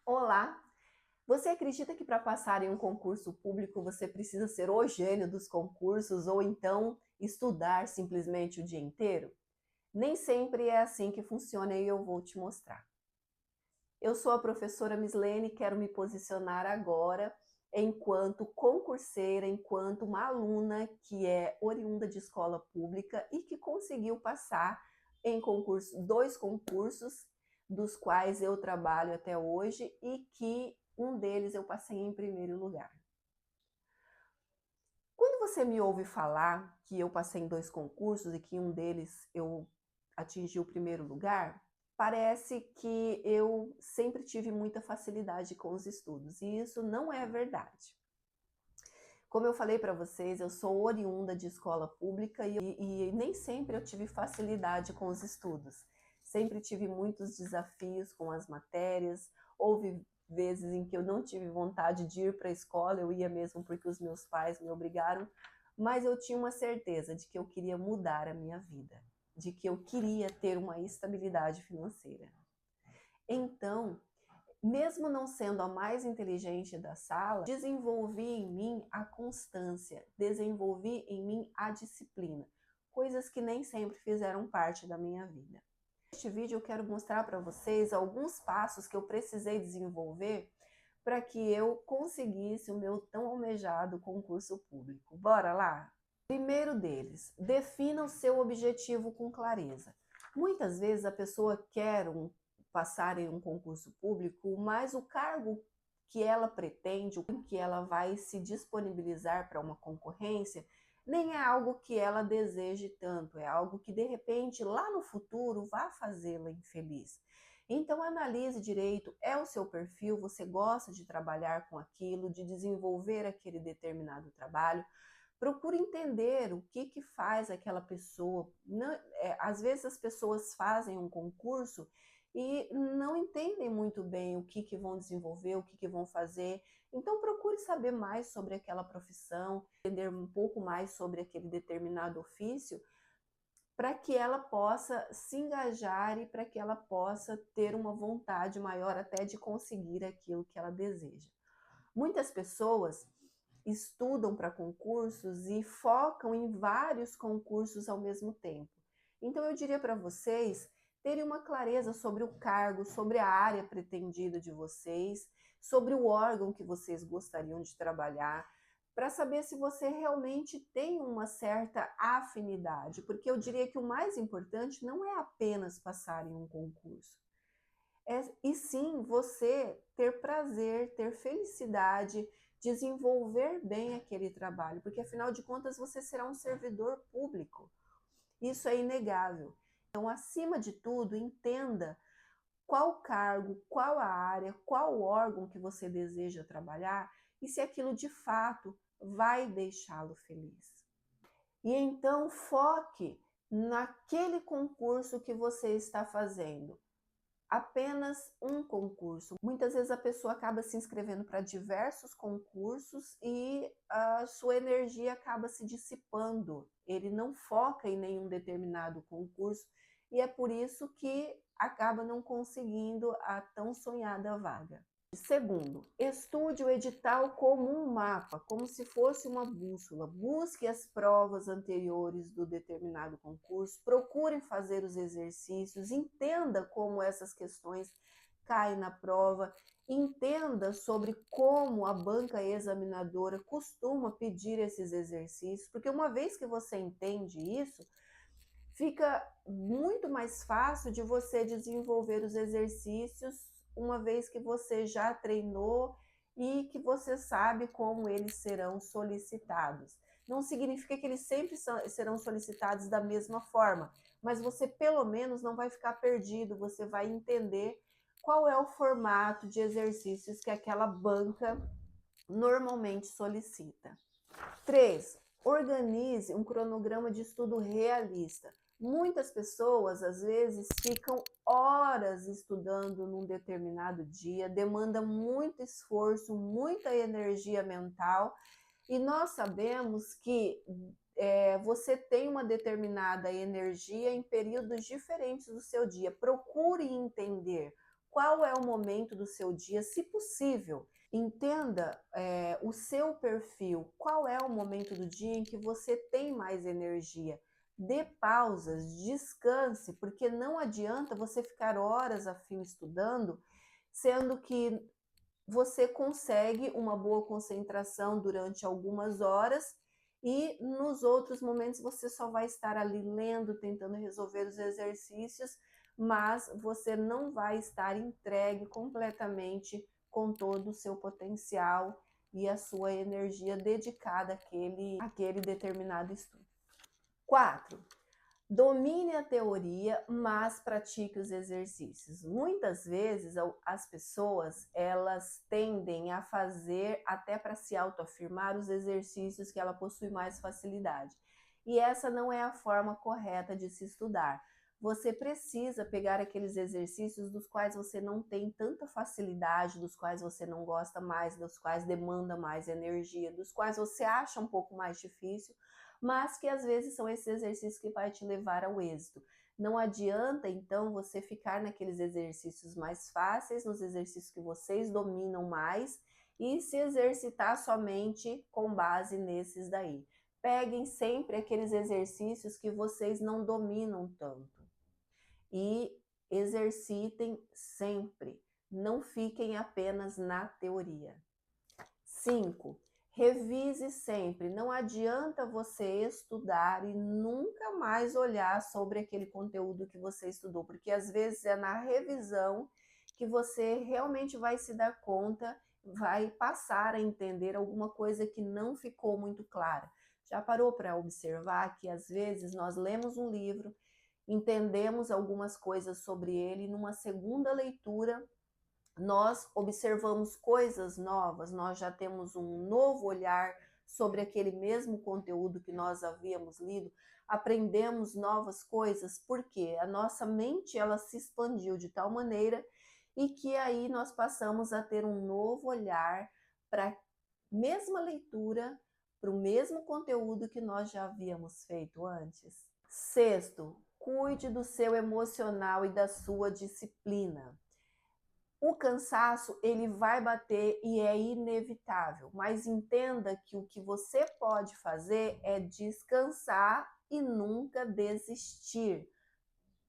Olá! Você acredita que para passar em um concurso público você precisa ser o gênio dos concursos ou então estudar simplesmente o dia inteiro? Nem sempre é assim que funciona e eu vou te mostrar. Eu sou a professora Mislene e quero me posicionar agora enquanto concurseira, enquanto uma aluna que é oriunda de escola pública e que conseguiu passar em dois concursos dos quais eu trabalho até hoje e que um deles eu passei em primeiro lugar. Quando você me ouve falar que eu passei em dois concursos e que um deles eu atingi o primeiro lugar, parece que eu sempre tive muita facilidade com os estudos, e isso não é verdade. Como eu falei para vocês, eu sou oriunda de escola pública e nem sempre eu tive facilidade com os estudos. Sempre tive muitos desafios com as matérias, houve vezes em que eu não tive vontade de ir para a escola, eu ia mesmo porque os meus pais me obrigaram, mas eu tinha uma certeza de que eu queria mudar a minha vida, de que eu queria ter uma estabilidade financeira. Então, mesmo não sendo a mais inteligente da sala, desenvolvi em mim a constância, desenvolvi em mim a disciplina, coisas que nem sempre fizeram parte da minha vida. Neste vídeo eu quero mostrar para vocês alguns passos que eu precisei desenvolver para que eu conseguisse o meu tão almejado concurso público. Bora lá? Primeiro deles, defina o seu objetivo com clareza. Muitas vezes a pessoa quer passar em um concurso público, mas o cargo que ela pretende, o que ela vai se disponibilizar para uma concorrência, nem é algo que ela deseje tanto, é algo que de repente lá no futuro vai fazê-la infeliz. Então analise direito, é o seu perfil, você gosta de trabalhar com aquilo, de desenvolver aquele determinado trabalho. Procure entender o que faz aquela pessoa. Não, às vezes as pessoas fazem um concurso e não entendem muito bem o que vão desenvolver, o que vão fazer. Então procure saber mais sobre aquela profissão, entender um pouco mais sobre aquele determinado ofício, para que ela possa se engajar e para que ela possa ter uma vontade maior até de conseguir aquilo que ela deseja. Muitas pessoas estudam para concursos e focam em vários concursos ao mesmo tempo. Então eu diria para vocês terem uma clareza sobre o cargo, sobre a área pretendida de vocês, sobre o órgão que vocês gostariam de trabalhar, para saber se você realmente tem uma certa afinidade, porque eu diria que o mais importante não é apenas passar em um concurso, e sim você ter prazer, ter felicidade, desenvolver bem aquele trabalho, porque afinal de contas você será um servidor público. Isso é inegável. Então, acima de tudo, entenda qual cargo, qual a área, qual órgão que você deseja trabalhar e se aquilo de fato vai deixá-lo feliz. E então foque naquele concurso que você está fazendo. Apenas um concurso. Muitas vezes a pessoa acaba se inscrevendo para diversos concursos e a sua energia acaba se dissipando. Ele não foca em nenhum determinado concurso e é por isso que acaba não conseguindo a tão sonhada vaga. Segundo, estude o edital como um mapa, como se fosse uma bússola. Busque as provas anteriores do determinado concurso, procure fazer os exercícios, entenda como essas questões caem na prova, entenda sobre como a banca examinadora costuma pedir esses exercícios, porque uma vez que você entende isso, fica muito mais fácil de você desenvolver os exercícios, uma vez que você já treinou e que você sabe como eles serão solicitados. Não significa que eles sempre serão solicitados da mesma forma, mas você pelo menos não vai ficar perdido, você vai entender qual é o formato de exercícios que aquela banca normalmente solicita. 3. Organize um cronograma de estudo realista. Muitas pessoas, às vezes, ficam horas estudando num determinado dia, demanda muito esforço, muita energia mental, e nós sabemos que você tem uma determinada energia em períodos diferentes do seu dia. Procure entender qual é o momento do seu dia, se possível. Entenda o seu perfil, qual é o momento do dia em que você tem mais energia. Dê pausas, descanse, porque não adianta você ficar horas a fio estudando, sendo que você consegue uma boa concentração durante algumas horas e nos outros momentos você só vai estar ali lendo, tentando resolver os exercícios, mas você não vai estar entregue completamente com todo o seu potencial e a sua energia dedicada àquele determinado estudo. 4. Domine a teoria, mas pratique os exercícios. Muitas vezes as pessoas, elas tendem a fazer, até para se autoafirmar, os exercícios que ela possui mais facilidade. E essa não é a forma correta de se estudar. Você precisa pegar aqueles exercícios dos quais você não tem tanta facilidade, dos quais você não gosta mais, dos quais demanda mais energia, dos quais você acha um pouco mais difícil, mas que às vezes são esses exercícios que vai te levar ao êxito. Não adianta, então, você ficar naqueles exercícios mais fáceis, nos exercícios que vocês dominam mais, e se exercitar somente com base nesses daí. Peguem sempre aqueles exercícios que vocês não dominam tanto e exercitem sempre. Não fiquem apenas na teoria. 5. Revise sempre. Não adianta você estudar e nunca mais olhar sobre aquele conteúdo que você estudou, porque às vezes é na revisão que você realmente vai se dar conta, vai passar a entender alguma coisa que não ficou muito clara. Já parou para observar que às vezes nós lemos um livro, entendemos algumas coisas sobre ele, e numa segunda leitura nós observamos coisas novas, nós já temos um novo olhar sobre aquele mesmo conteúdo que nós havíamos lido, aprendemos novas coisas, porque a nossa mente ela se expandiu de tal maneira e que aí nós passamos a ter um novo olhar para a mesma leitura, para o mesmo conteúdo que nós já havíamos feito antes. 6. Cuide do seu emocional e da sua disciplina. O cansaço, ele vai bater e é inevitável, mas entenda que o que você pode fazer é descansar e nunca desistir.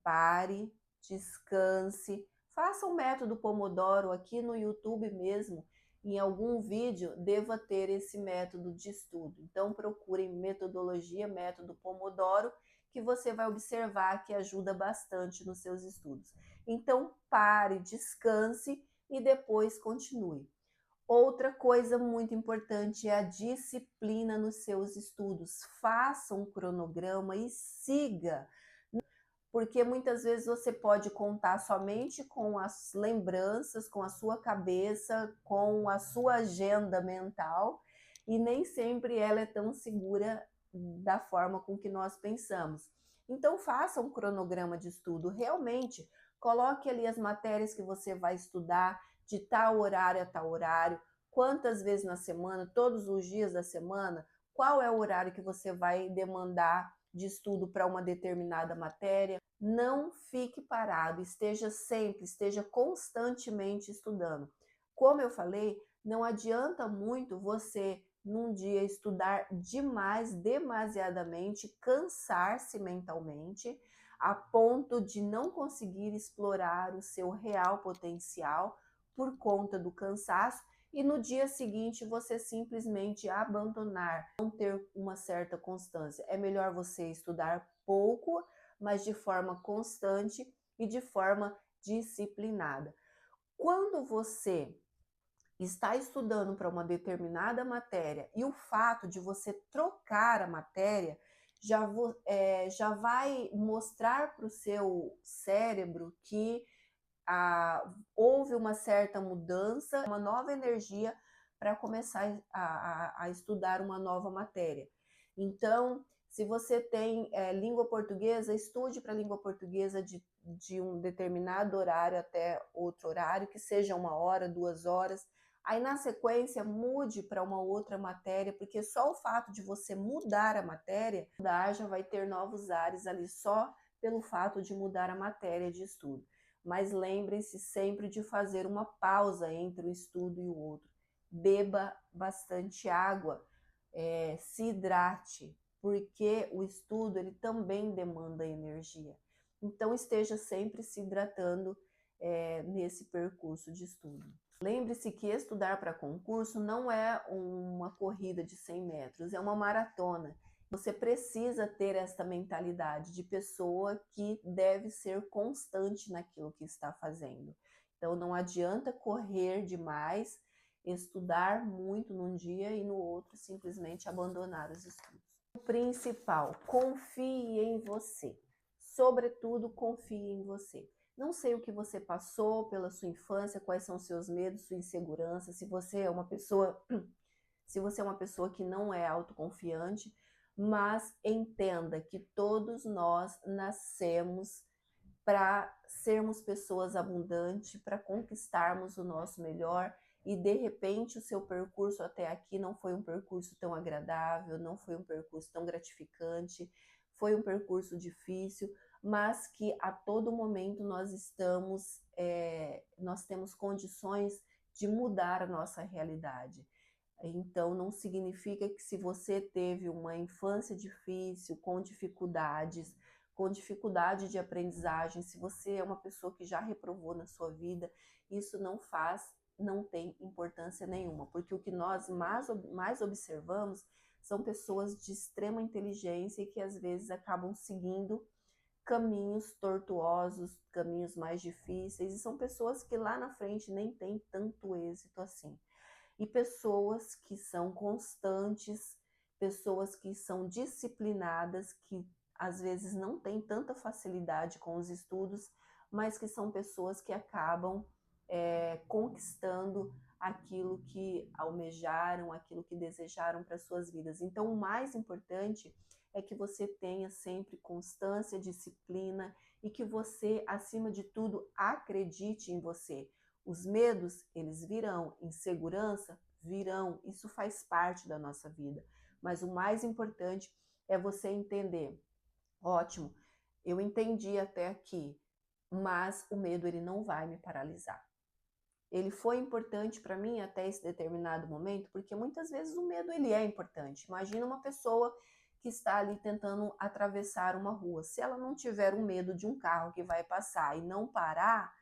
Pare, descanse, faça o método Pomodoro aqui no YouTube mesmo. Em algum vídeo deva ter esse método de estudo. Então procurem metodologia, método Pomodoro, que você vai observar que ajuda bastante nos seus estudos. Então pare, descanse e depois continue. Outra coisa muito importante é a disciplina nos seus estudos. Faça um cronograma e siga, porque muitas vezes você pode contar somente com as lembranças, com a sua cabeça, com a sua agenda mental, e nem sempre ela é tão segura da forma com que nós pensamos. Então faça um cronograma de estudo, realmente coloque ali as matérias que você vai estudar de tal horário a tal horário, quantas vezes na semana, todos os dias da semana, qual é o horário que você vai demandar de estudo para uma determinada matéria. Não fique parado, esteja constantemente estudando. Como eu falei, não adianta muito você num dia estudar demais, demasiadamente, cansar-se mentalmente, a ponto de não conseguir explorar o seu real potencial por conta do cansaço e no dia seguinte você simplesmente abandonar, não ter uma certa constância. É melhor você estudar pouco, mas de forma constante e de forma disciplinada. Quando você está estudando para uma determinada matéria e o fato de você trocar a matéria já vai mostrar para o seu cérebro que houve uma certa mudança, uma nova energia para começar a estudar uma nova matéria. Então, se você tem língua portuguesa, estude para a língua portuguesa de um determinado horário até outro horário, que seja 1 hora, 2 horas. Aí, na sequência, mude para uma outra matéria, porque só o fato de você mudar a matéria, já vai ter novos ares ali só pelo fato de mudar a matéria de estudo. mas lembrem-se sempre de fazer uma pausa entre o estudo e o outro. Beba bastante água, se hidrate, porque o estudo ele também demanda energia. Então esteja sempre se hidratando nesse percurso de estudo. Lembre-se que estudar para concurso não é uma corrida de 100 metros, é uma maratona. Você precisa ter esta mentalidade de pessoa que deve ser constante naquilo que está fazendo. Então não adianta correr demais, estudar muito num dia e no outro simplesmente abandonar os estudos. O principal, confie em você. Sobretudo, confie em você. Não sei o que você passou pela sua infância, quais são seus medos, sua insegurança, se você é uma pessoa que não é autoconfiante, mas entenda que todos nós nascemos para sermos pessoas abundantes, para conquistarmos o nosso melhor, e de repente o seu percurso até aqui não foi um percurso tão agradável, não foi um percurso tão gratificante, foi um percurso difícil, mas que a todo momento nós temos condições de mudar a nossa realidade. Então não significa que se você teve uma infância difícil, com dificuldades, com dificuldade de aprendizagem, se você é uma pessoa que já reprovou na sua vida, isso não tem importância nenhuma, porque o que nós mais observamos são pessoas de extrema inteligência e que às vezes acabam seguindo caminhos tortuosos, caminhos mais difíceis, e são pessoas que lá na frente nem têm tanto êxito assim. E pessoas que são constantes, pessoas que são disciplinadas, que às vezes não têm tanta facilidade com os estudos, mas que são pessoas que acabam conquistando aquilo que almejaram, aquilo que desejaram para suas vidas. Então, o mais importante é que você tenha sempre constância, disciplina e que você, acima de tudo, acredite em você. Os medos, eles virão, insegurança virão, isso faz parte da nossa vida. Mas o mais importante é você entender, ótimo, eu entendi até aqui, mas o medo ele não vai me paralisar. Ele foi importante para mim até esse determinado momento, porque muitas vezes o medo ele é importante. Imagina uma pessoa que está ali tentando atravessar uma rua. Se ela não tiver um medo de um carro que vai passar e não parar,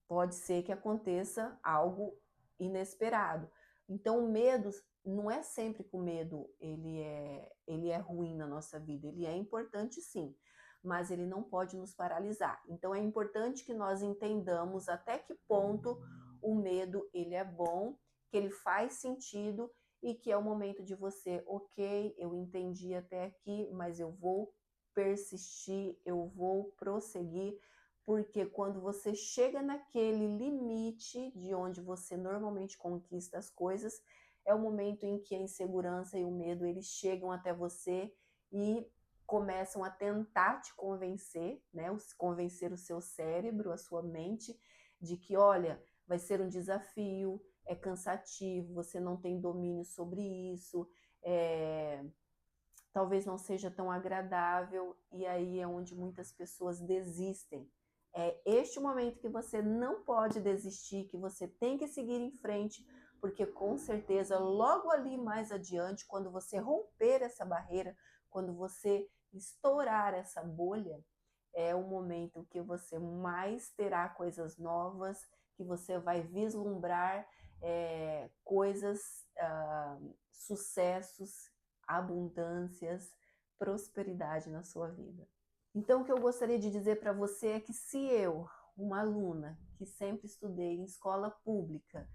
pode ser que aconteça algo inesperado. Então, o medo não é sempre que o medo ele é ruim na nossa vida. Ele é importante sim, mas ele não pode nos paralisar. Então, é importante que nós entendamos até que ponto o medo ele é bom, que ele faz sentido e que é o momento de você, ok, eu entendi até aqui, mas eu vou persistir, eu vou prosseguir, porque quando você chega naquele limite de onde você normalmente conquista as coisas, é o momento em que a insegurança e o medo eles chegam até você e começam a tentar te convencer, né? Convencer o seu cérebro, a sua mente, de que, olha, vai ser um desafio, é cansativo, você não tem domínio sobre isso, talvez não seja tão agradável, e aí é onde muitas pessoas desistem. É este o momento que você não pode desistir, que você tem que seguir em frente, porque com certeza logo ali mais adiante, quando você romper essa barreira, quando você estourar essa bolha, é o momento que você mais terá coisas novas, que você vai vislumbrar coisas, sucessos, abundâncias, prosperidade na sua vida. Então, o que eu gostaria de dizer para você é que se eu, uma aluna que sempre estudei em escola pública,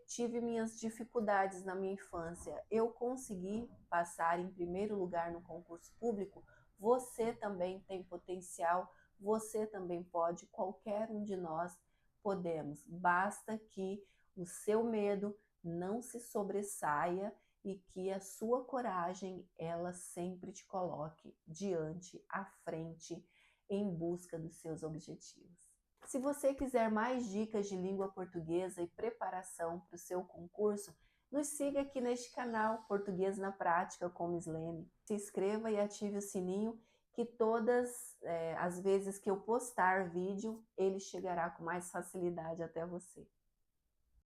tive minhas dificuldades na minha infância, eu consegui passar em primeiro lugar no concurso público, você também tem potencial, você também pode, qualquer um de nós podemos. Basta que o seu medo não se sobressaia e que a sua coragem, ela sempre te coloque diante, à frente, em busca dos seus objetivos. Se você quiser mais dicas de língua portuguesa e preparação para o seu concurso, nos siga aqui neste canal Português na Prática com Miss Lene. Se inscreva e ative o sininho que todas as vezes que eu postar vídeo, ele chegará com mais facilidade até você.